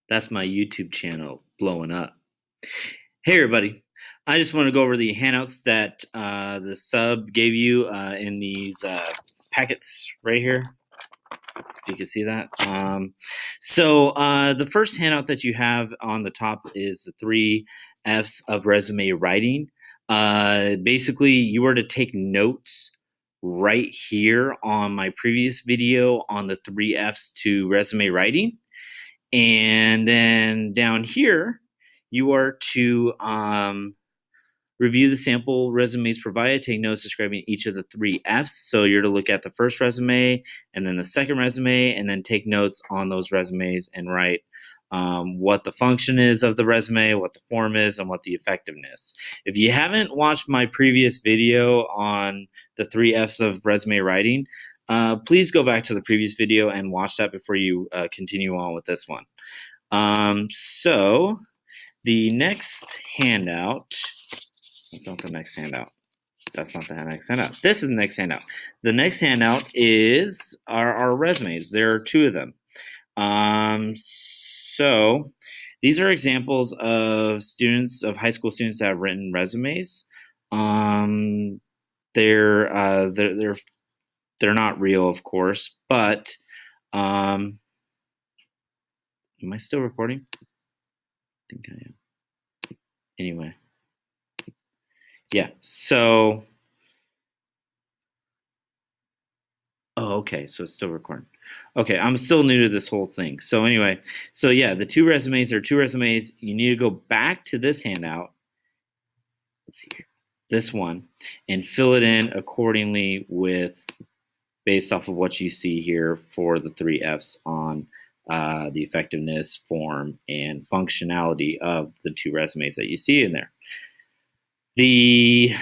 That's my YouTube channel blowing up. Hey, everybody. I just want to go over the handouts that the sub gave you in these packets right here. If you can see that. The first handout that you have on the top is the 3 F's of resume writing. Basically, you were to take notes right here on my previous video on the 3 F's to resume writing. And then down here, you are to review the sample resumes provided, take notes describing each of the 3 F's. So you're to look at the first resume and then the second resume, and then take notes on those resumes and write what the function is of the resume, what the form is, and what the effectiveness. If you haven't watched my previous video on the 3 F's of resume writing, please go back to the previous video and watch that before you continue on with this one. So the next handout, that's not the next handout. That's not the next handout. This is the next handout. The next handout is our resumes. There are 2 of them. So these are examples of students, of high school students that have written resumes. They're not real, of course, but am I still recording? I think I am. Anyway. Yeah, so okay, so it's still recording. Okay, I'm still new to this whole thing. So anyway, so yeah, the 2 resumes are 2 resumes. You need to go back to this handout. Let's see here. This one, and fill it in accordingly based off of what you see here for the 3 F's on the effectiveness, form, and functionality of the 2 resumes that you see in there. The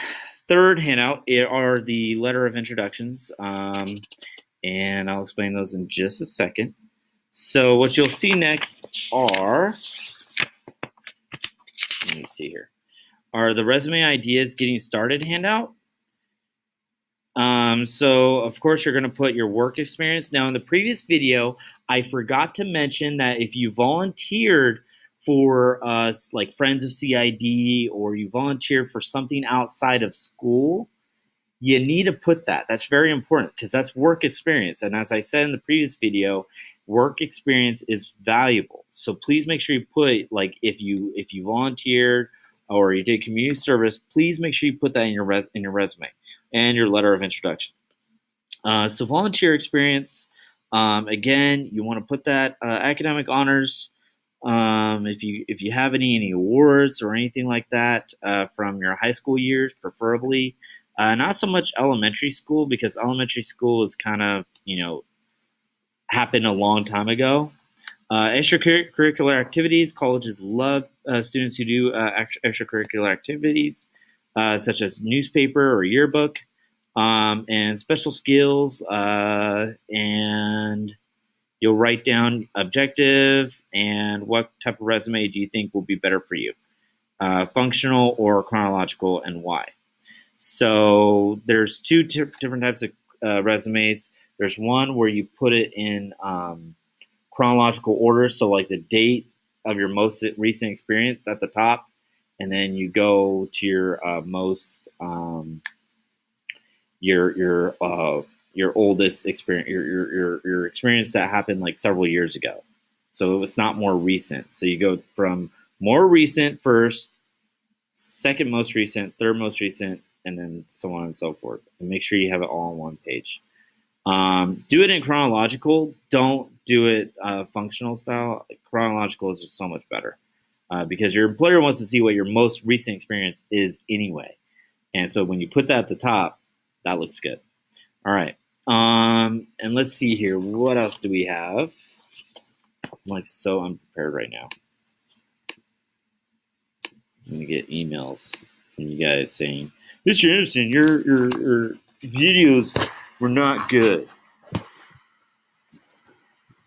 third handout are the letter of introductions, and I'll explain those in just a second. So what you'll see next are, let me see here, are the resume ideas getting started handout. So of course you're going to put your work experience. Now in the previous video, I forgot to mention that if you volunteered for like Friends of CID, or you volunteer for something outside of school, you need to put that. That's very important because that's work experience. And as I said in the previous video, work experience is valuable. So please make sure you put, like, if you volunteered or you did community service, please make sure you put that in your resume and your letter of introduction. So volunteer experience, again, you want to put that. Academic honors. If you have any awards or anything like that from your high school years, preferably. Not so much elementary school, because elementary school is kind of, happened a long time ago. Extracurricular activities. Colleges love students who do extracurricular activities, such as newspaper or yearbook, and special skills, and you'll write down objective and what type of resume do you think will be better for you, functional or chronological, and why. So there's 2 different types of resumes. There's one where you put it in chronological order, so like the date of your most recent experience at the top, and then you go to your most your oldest experience, your experience that happened like several years ago. So it's not more recent. So you go from more recent first, second most recent, third most recent, and then so on and so forth. And make sure you have it all on one page. Do it in chronological. Don't do it functional style. Chronological is just so much better because your employer wants to see what your most recent experience is anyway. And so when you put that at the top, that looks good. All right. And let's see here. What else do we have? I'm like so unprepared right now. I'm going to get emails from you guys saying, Mr. Anderson, your videos were not good.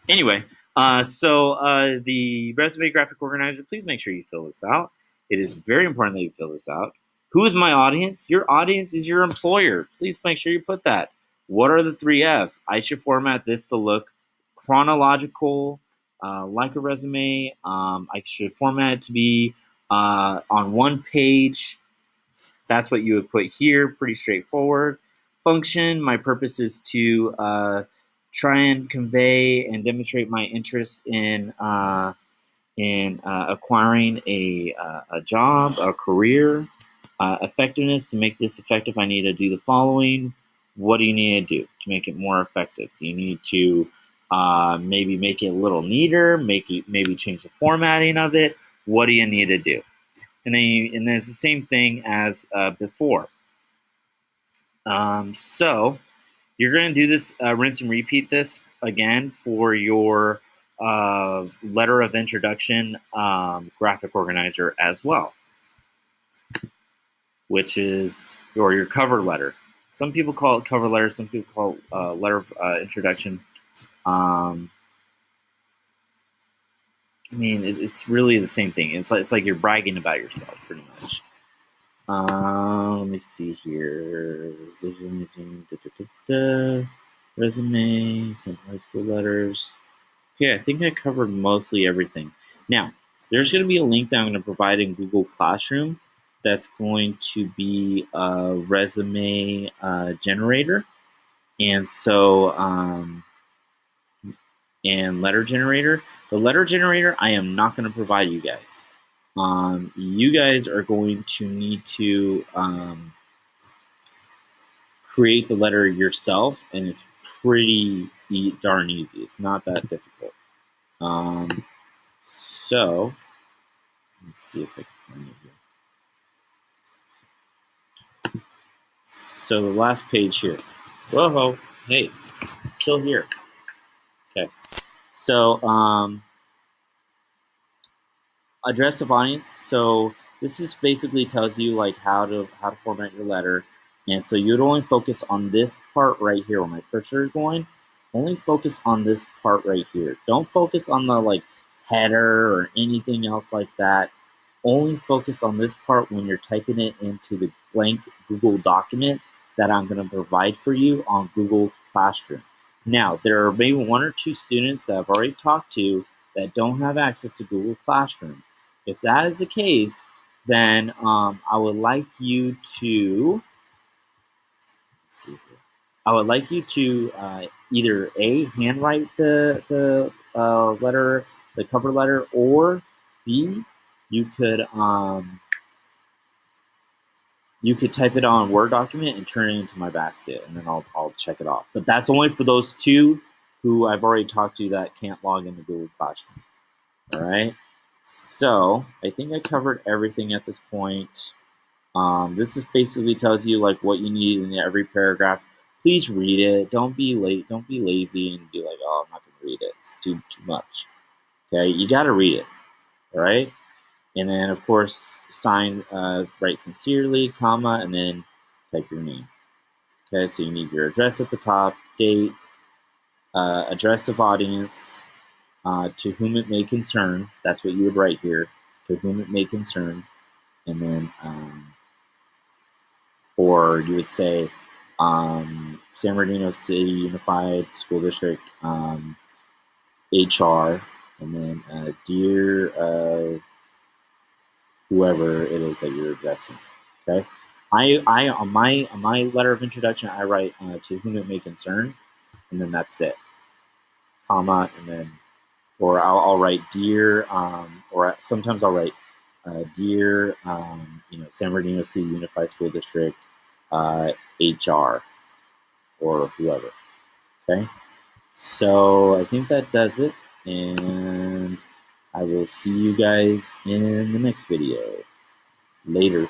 Anyway, the resume graphic organizer, please make sure you fill this out. It is very important that you fill this out. Who is my audience? Your audience is your employer. Please make sure you put that. What are the 3 F's? I should format this to look chronological, like a resume. I should format it to be on one page. That's what you would put here. Pretty straightforward. Function, my purpose is to try and convey and demonstrate my interest in acquiring a job, a career. Effectiveness, to make this effective, I need to do the following. What do you need to do to make it more effective? You need to maybe make it a little neater, maybe change the formatting of it. What do you need to do? And then it's the same thing as before. So you're going to do this, rinse and repeat this again for your letter of introduction graphic organizer as well, which is, or your cover letter. Some people call it cover letter, some people call it letter of introduction. I mean, it's really the same thing. It's like you're bragging about yourself, pretty much. Let me see here. Resume, some high school letters. Okay, I think I covered mostly everything. Now, there's going to be a link that I'm going to provide in Google Classroom that's going to be a resume generator. And so, and letter generator. The letter generator, I am not going to provide you guys. You guys are going to need to create the letter yourself, and it's pretty darn easy. It's not that difficult. So, let's see if I can find it here. So the last page here. Whoa, hey, still here. Okay. So, address of audience. So this just basically tells you like how to format your letter. And so you'd only focus on this part right here where my cursor is going. Only focus on this part right here. Don't focus on the like header or anything else like that. Only focus on this part when you're typing it into the blank Google document that I'm going to provide for you on Google Classroom. Now, there are maybe one or two students that I've already talked to that don't have access to Google Classroom. If that is the case, then I would like you to, let's see here. I would like you to either A, handwrite the letter, the cover letter, or B, you could type it on a Word document and turn it into my basket, and then I'll check it off. But that's only for those two who I've already talked to that can't log into Google Classroom. All right. So I think I covered everything at this point. This just basically tells you like what you need in every paragraph. Please read it. Don't be late. Don't be lazy and be like, oh, I'm not gonna read it. It's too much. Okay, you gotta read it. All right. And then of course sign, write sincerely, comma, and then type your name. Okay, so you need your address at the top, date, address of audience, to whom it may concern. That's what you would write here. To whom it may concern, and then, or you would say, San Bernardino City Unified School District, HR, and then dear whoever it is that you're addressing. Okay, I on my letter of introduction, I write to whom it may concern, and then that's it, comma, and then, or I'll write dear, or sometimes I'll write dear, San Bernardino City Unified School District, HR, or whoever. Okay, so I think that does it, and I will see you guys in the next video. Later.